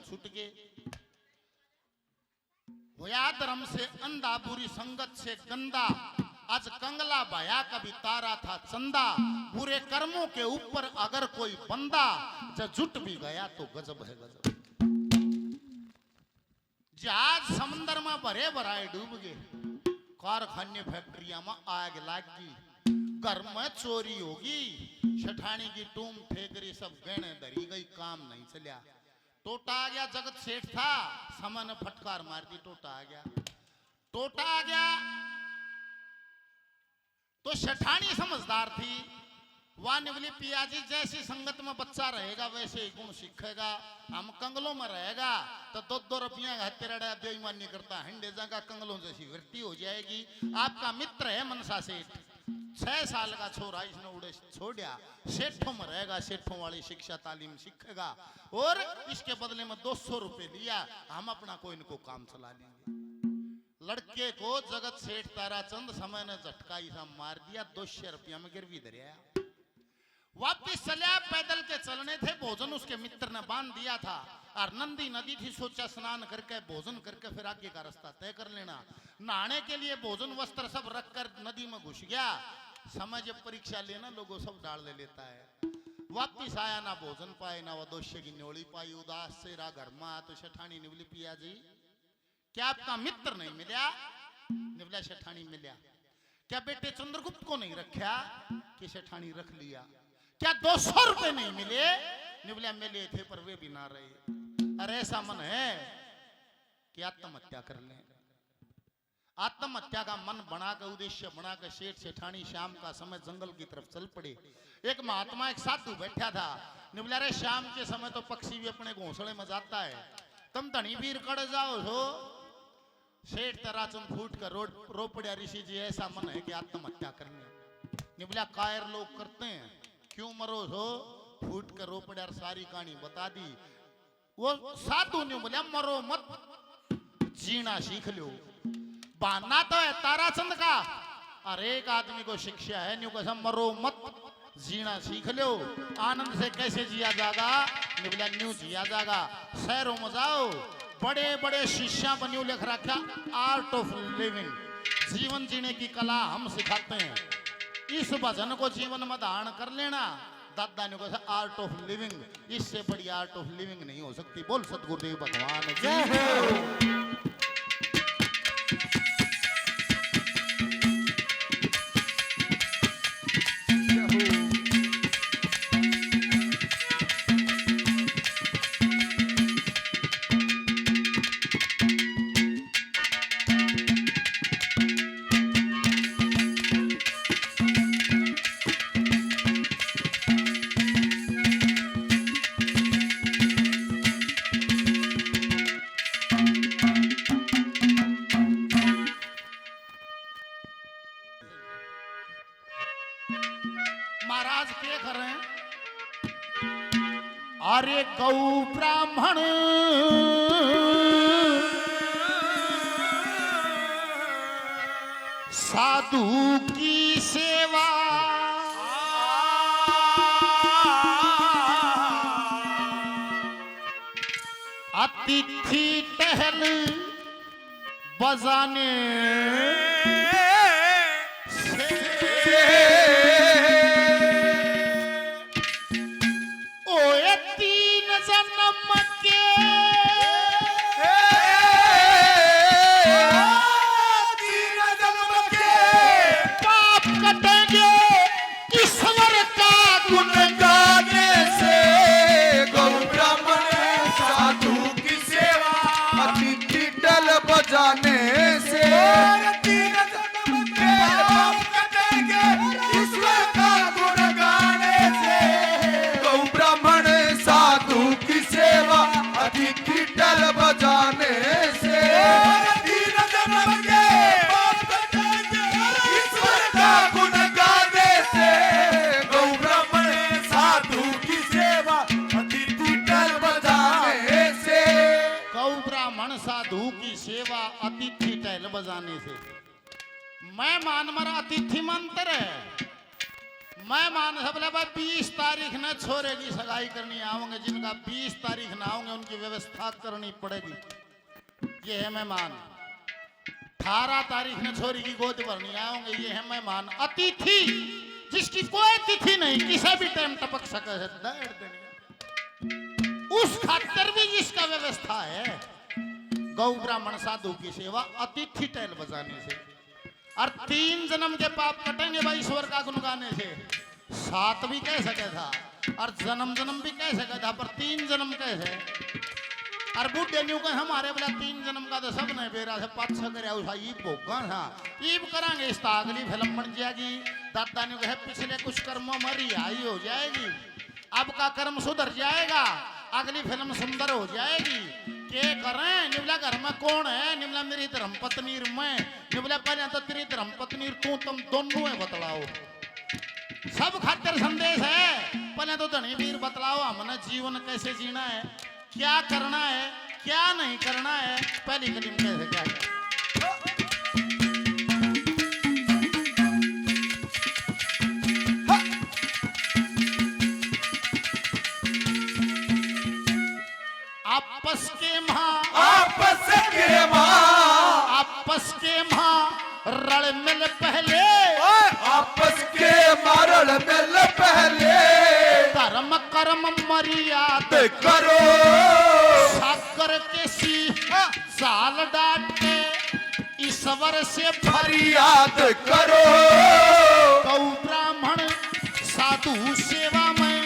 छूट गए। होया धर्म से अंधा, बुरी संगत से गंदा, आज कंगला भया कभी तारा था चंदा। बुरे कर्मों के ऊपर अगर कोई बंदा जब जुट भी गया तो गजब है गजब। जहाज समंदर में भरे भराए डूब गए, कारखाने फैक्ट्रिया में आग लाग गई, घर में चोरी होगी, शठानी की टूम ठेकरी सब गहने धरी गई, काम नहीं चलिया। टोटा आ गया, जगत सेठ था, समय ने फटकार मार दी, टोटा आ गया। टोटा आ गया तो शठानी समझदार थी, वह निवली पियाजी जैसी संगत में बच्चा रहेगा वैसे ही गुण सीखेगा। हम कंगलों में रहेगा तो 2-2 रुपया हत्या बेईमानी करता, हिंडे जागा कंगलों जैसी वृत्ति हो जाएगी। आपका मित्र है मनसा सेठ, 6 साल का छोरा इसने उड़े छोड़ा, सेठों में रहेगा, सेठों वाली शिक्षा तालीम सीखेगा और इसके बदले में 200 रुपए लिया, हम अपना कोई इनको काम चला लेंगे। लड़के को जगत सेठ ताराचंद समय ने झटका ऐसा मार दिया, 200 रुपया में गिरवी धरिया। वापिस चलिया, पैदल के चलने थे, भोजन उसके मित्र ने बांध दिया था और नंदी नदी थी, सोचा स्नान करके भोजन करके फिर आगे का रास्ता तय कर लेना। नहाने के लिए भोजन वस्त्र सब रखकर नदी में घुस गया। समय जब परीक्षा लेना लोगों सब डाल ले लेता है। वापिस आया, ना भोजन पाए ना वह 200 की न्योली पाई, उदास से रहा घर में। तो शठानी निवली पिया जी क्या आपका मित्र नहीं मिला? निवला शठानी मिला। क्या बेटे चंद्रगुप्त को नहीं रखा? कि शठानी रख लिया। क्या 200 रुपए नहीं मिले? निवला मिले थे पर वे भी ना रहे। अरे ऐसा मन है कि आत्महत्या कर लें। आत्महत्या का मन बना कर, उद्देश्य बना कर सेठ सेठानी शाम का समय जंगल की तरफ चल पड़े। एक महात्मा एक साधु बैठा था। निवला रे शाम के समय तो पक्षी भी अपने घोंसले में जाता है, तुम धनी वीर कड़ जाओ हो। सेठ ताराचंद फूट कर रो पड़ा, ऋषि जी ऐसा मन है कि आत्महत्या करने। निवला कायर लोग करते हैं, क्यों मरो हो? फूट कर रो पड़ा, सारी कहानी बता दी। वो साधु ने बोला मरो मत, जीना सीख लो। बहाना तो है ताराचंद का, और एक आदमी को शिक्षा है न्यू कसम, मरो मत जीना सीख लो। आनंद से कैसे जिया जाएगा? निवला न्यू जिया जाएगा। शहरों में जाओ, बड़े बड़े शिष्या बनियो लिख रखा, आर्ट ऑफ लिविंग, जीवन जीने की कला हम सिखाते हैं। इस भजन को जीवन में धारण कर लेना। दादा ने कहा आर्ट ऑफ लिविंग, इससे बड़ी आर्ट ऑफ लिविंग नहीं हो सकती। बोल सतगुरुदेव भगवान की। महाराज के करें? अरे गौ ब्राह्मण साधु की सेवा, अतिथि टहल बजाने जाने से कटेंगे ईश्वर का गुण गाने से। गौ ब्राह्मण साधु की सेवा अतिथि टल बजाने से। ईश्वर का गुण गाने से। गौ ब्राह्मण साधु की सेवा अतिथि टल बजाने से। गौ ब्राह्मण साधु की सेवा अतिथि टहल बजाने से। मैं मान मरा अतिथि मंत्र है, मैं मान बोले भाई 20 तारीख ने छोरे की सगाई करनी आऊंगे, जिनका 20 तारीख ना आऊंगे उनकी व्यवस्था करनी पड़ेगी। ये है मेहमान। 18 तारीख ने छोरी की गोद भरनी आऊंगे, ये है मेहमान। अतिथि जिसकी कोई तिथि नहीं, किसी भी टाइम टपक सके है, दर्द नहीं। उस खातर भी जिसका व्यवस्था है, गौ ब्राह्मण साधु की सेवा अतिथि टैल बजाने से, और 3 जन्म के पाप कटेंगे भाई ईश्वर का गुण गाने से। 7 भी कह सके था और जन्म जन्म भी कह सके था, पर 3 जन्म कैसे? और बुढ़े न्यू का हमारे बोला 3 जन्म का तो सब ने बेरा से 5-6 करे ईब भोगा था, ईब करांगे इस अगली फिल्म बन जाएगी। दादा ने कहे पिछले कुछ कर्मों में रिहाई हो जाएगी, अब का कर्म सुधर जाएगा, अगली फिल्म सुंदर हो जाएगी। के करें निबला घर में कौन है? निबला मेरी धर्मपत्नी मैं। निबला पहले तो तेरी धर्मपत्नी तू, तुम दोनों है, बतलाओ। सब खातिर संदेश है, पहले तो धनी वीर बतलाओ हमने जीवन कैसे जीना है, क्या करना है, क्या नहीं करना है, पहली कदम कैसे क्या है। आपस के मां रल मिल पहले, आपस के मारल मिल पहले, धर्म कर्म मर्याद करो, सागर के सी साल डांटे, ईश्वर से फरियाद करो, गौ ब्राह्मण साधु सेवा में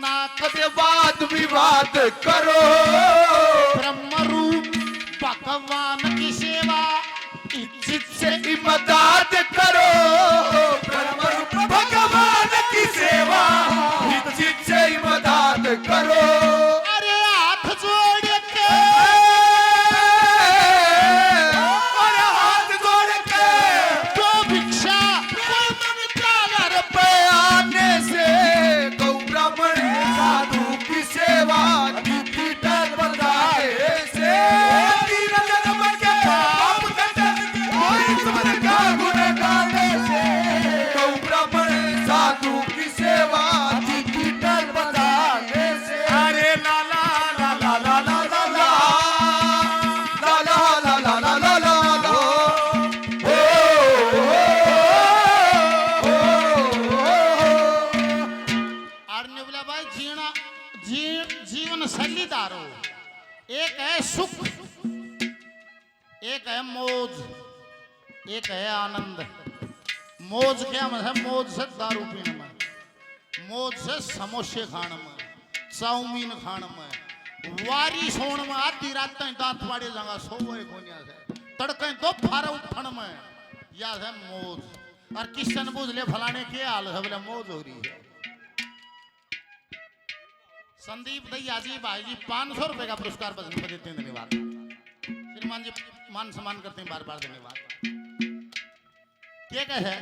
ना कदे वाद विवाद करो, ब्रह्म रूप भगवान की सेवा इज्जत से इमदाद करो, भगवान की सेवा इज्जत से इमदाद करो। अरे हाथ जोड़ के, और हाथ जोड़ के, तो भिक्षा कोई मंगता न रे। पे आने से गौ ब्राह्मण साधु की सेवा डिजिटल बताए से, तीन जन्म के पाप ईश्वर का गुण गाने से, गौ ब्राह्मण साधु की सेवा डिजिटल बताने से। अरे ला ला ला ला ला ला ला ला ला ला ला ला ला ला ला, और निबला भाई जीवन शैलीदारो, एक है सुख, एक है मौज, एक है आनंद। मौज क्या मतलब? मौज से दारू पीने में, मौज से समोसे खाने में, चाउमीन खाने में, वारी सोने में, आधी रात तक दांत फाड़े जाएगा सोए कोनिया से, तड़के दो फारे उठने में, या है मौज। और किशन बुझ ले फलाने के हाल है, बोले मौज हो रही है। संदीप दैया जी भाई जी 500 रुपए का पुरस्कार बजने पर देते हैं, धन्यवाद। श्रीमान जी मान सम्मान करते हैं, बार बार धन्यवाद। क्या कहे?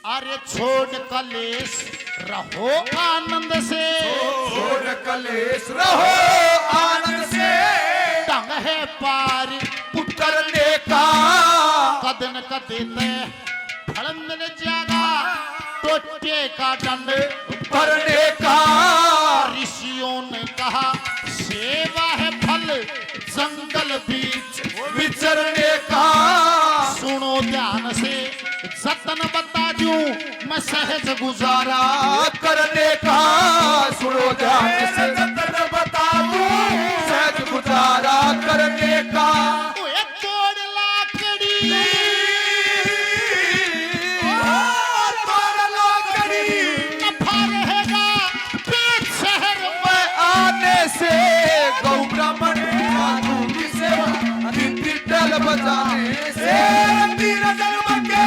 अरे छोड़ कलेश रहो आनंद से, छोड़ कलेश रहो आनंद से, ढंग है पार उतरने का, कदन कदे फल मिल जाएगा, टोटे का दंड भरने का। ऋषियों ने कहा सेवा है फल जंगल बीच विचरने का, सुनो ध्यान से जतन बता दूं मैं सहज गुजारा करने का, सुनो ध्यान से जतन बता दूं सहज गुजारा करने का। ओए तोड़ लाकड़ी नफा रहेगा पेट शहर में आने से, गौ ब्राह्मण साधु की सेवा डिजिटल बजाने से, तीन जन्म के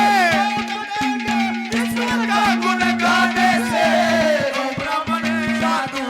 ईश्वर का गुण गाने से, गौ ब्राह्मण साधु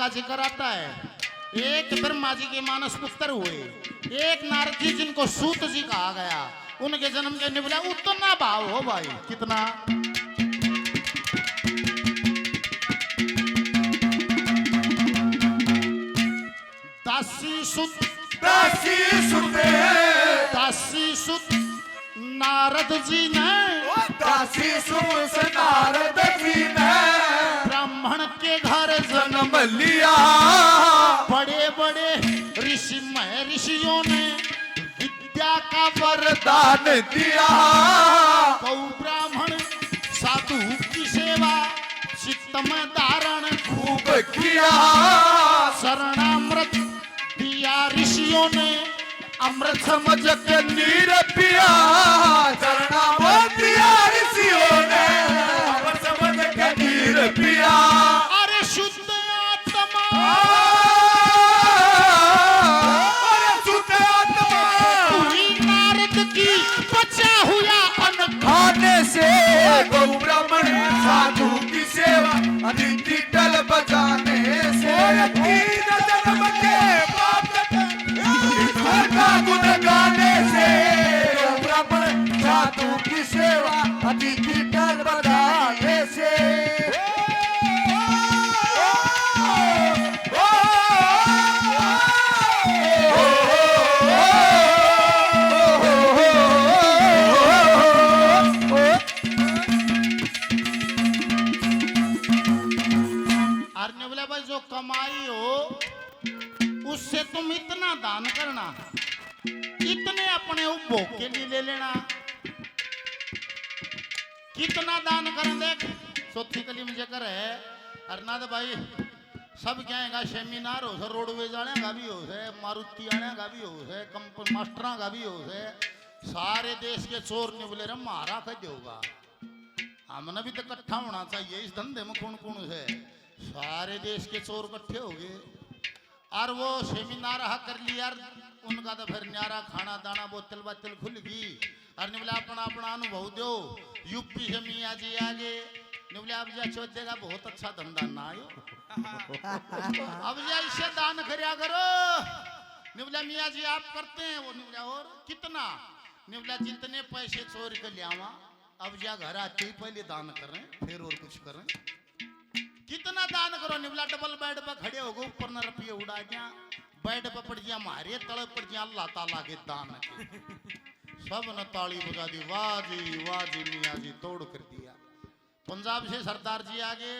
जी कराता है। एक ब्रह्मा जी के मानस पुत्र हुए, एक नारद जी जिनको सूत जी कहा गया, उनके जन्म के निबला उतना भाव हो भाई, कितना। दासी सुत दासी सुत नारद जी ने दासी सुत नारद जी ने ब्राह्मण के घर जन्म जन्म लिया। बड़े बड़े ऋषि महर्षियों ने विद्या का वरदान दिया। गौ ब्राह्मण साधु की सेवा चित्त में धारण खूब किया। शरणामृत दिया ऋषियों ने, अमृत समझ के नीर पिया। चरणामृत दिया ऋषियों ने, अमृत समझ के नीर पिया। अरे शुद्ध आत्मा, अरे शुद्ध आत्मा हुई नारद की बचा हुआ अन्न खाने से। गौ ब्राह्मण साधु की सेवा अतिथि टल बजाने से। तीन जन्म के पाप का गुण गाने से। गौ ब्राह्मण साधु की सेवा अतिथि टल बजाने से। भाई जो कमाई हो उससे तुम इतना दान करना, इतने अपने उपभोग के लिए ले लेना। कितना दान कर देख, चौथी कली मुझे कर है अरनाथ भाई सब क्या है, सेमिनार हो से, रोडवेज आने का भी हो से, मारुति आने का भी हो से, कंपनी मास्टर का भी हो से, सारे देश के चोर निबले रे मारा कर देगा। हमने भी तो इकट्ठा होना चाहिए इस धंधे में। कौन कौन है, सारे देश के चोर इकट्ठे हो गए और वो सेमिनार कर लिया, उनका तो फिर न्यारा खाना दाना बोतल बातल खुल गई। और निबला अपना अपना अनुभव दो। यूपी से मियाँ जी आगे निबले अब जा चौधेगा बहुत अच्छा धंधा ना आयो अब जा इससे दान खरिया करो। निबला मियाँ जी आप करते हैं वो, निबला और कितना, निबला जितने पैसे चोर के लियावा अब जा घर आते ही पहले दान करें फिर और कुछ करें। कितना दान करो, निबला डबल बेड पर खड़े हो गए, ऊपर न रुपये उड़ा गया, बेड पर पड़ गया मारे, तले पड़ गया अल्लाह ताला के दान के। सब ने ताली बजा दी, वाह जी मियाँ जी तोड़ कर दिया। पंजाब से सरदार जी आगे,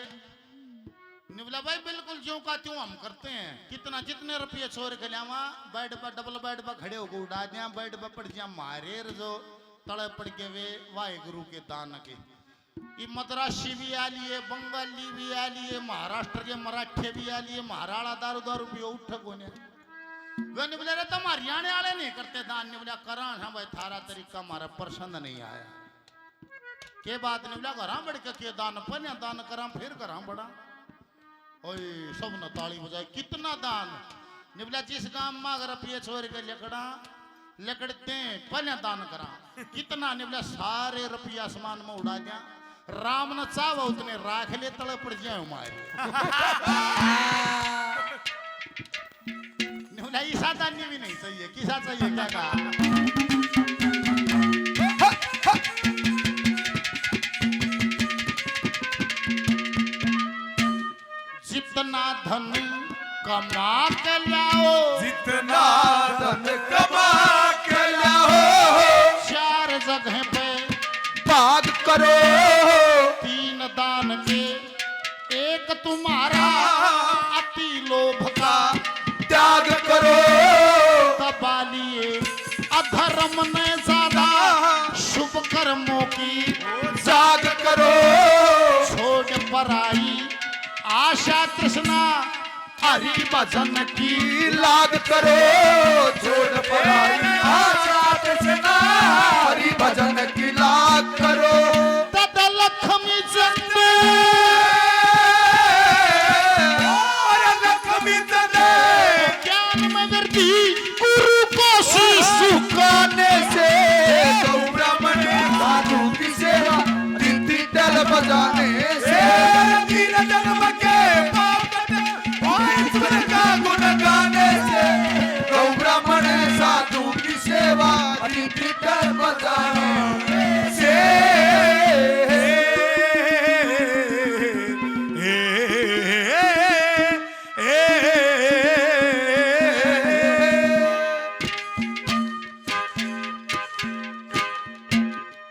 निबला भाई बिल्कुल ज्यों का त्यों हम करते हैं। कितना, जितने रुपये चोर के लिया बेड पर डबल बेड पर खड़े हो गए उड़ा दिया, बेड पर पड़ गया मारे, जो तले पड़ गए वे वाहे गुरु के दान के। ये मद्रासी भी आ लिए, बंगाली भी आ लिए, महाराष्ट्र के मराठे भी आ लिए, महाराणा दारू दारू भी उठ कोने वे निबले रे तुम हरियाणा वाले नहीं करते दान। निबला करा हाँ भाई थारा तरीका हमारा पसंद नहीं आया। के बात निबला घर बढ़ के दान पन्या दान करा फिर करा बड़ा। ओए सब न ताली बजाए, कितना दान। निबला जिस गांव में अगर रुपये छोड़ के लकड़ा लकड़ते पन्या दान करा, कितना। निबला सारे रुपया आसमान में उड़ा दिया। राम न चाव उतने राख ले तले पड़ जाए हमारे ईसा दानी भी नहीं चाहिए, किसा चाहिए क्या कहा। जितना धन कमा के लाओ, जितना धन कमा के लाओ, चार जगह पे भाग करो। तीन दान के एक तुम्हारा अति लोभ का त्याग करो। तबालिए अधर्म ने ज्यादा शुभ कर्मों की जाग करो। छोड़ पराई आशा तृष्णा हरि भजन की लाग करो। छोड़ पराई आशा तृष्णा हरि भजन की लाग करो। तद लक्ष्मी चंद ज्ञान में वृद्धि गुरु को शिशु गाने से। गौ ब्राह्मण साधु की सेवा रिद्धि टल बजाने से। तीन जन्म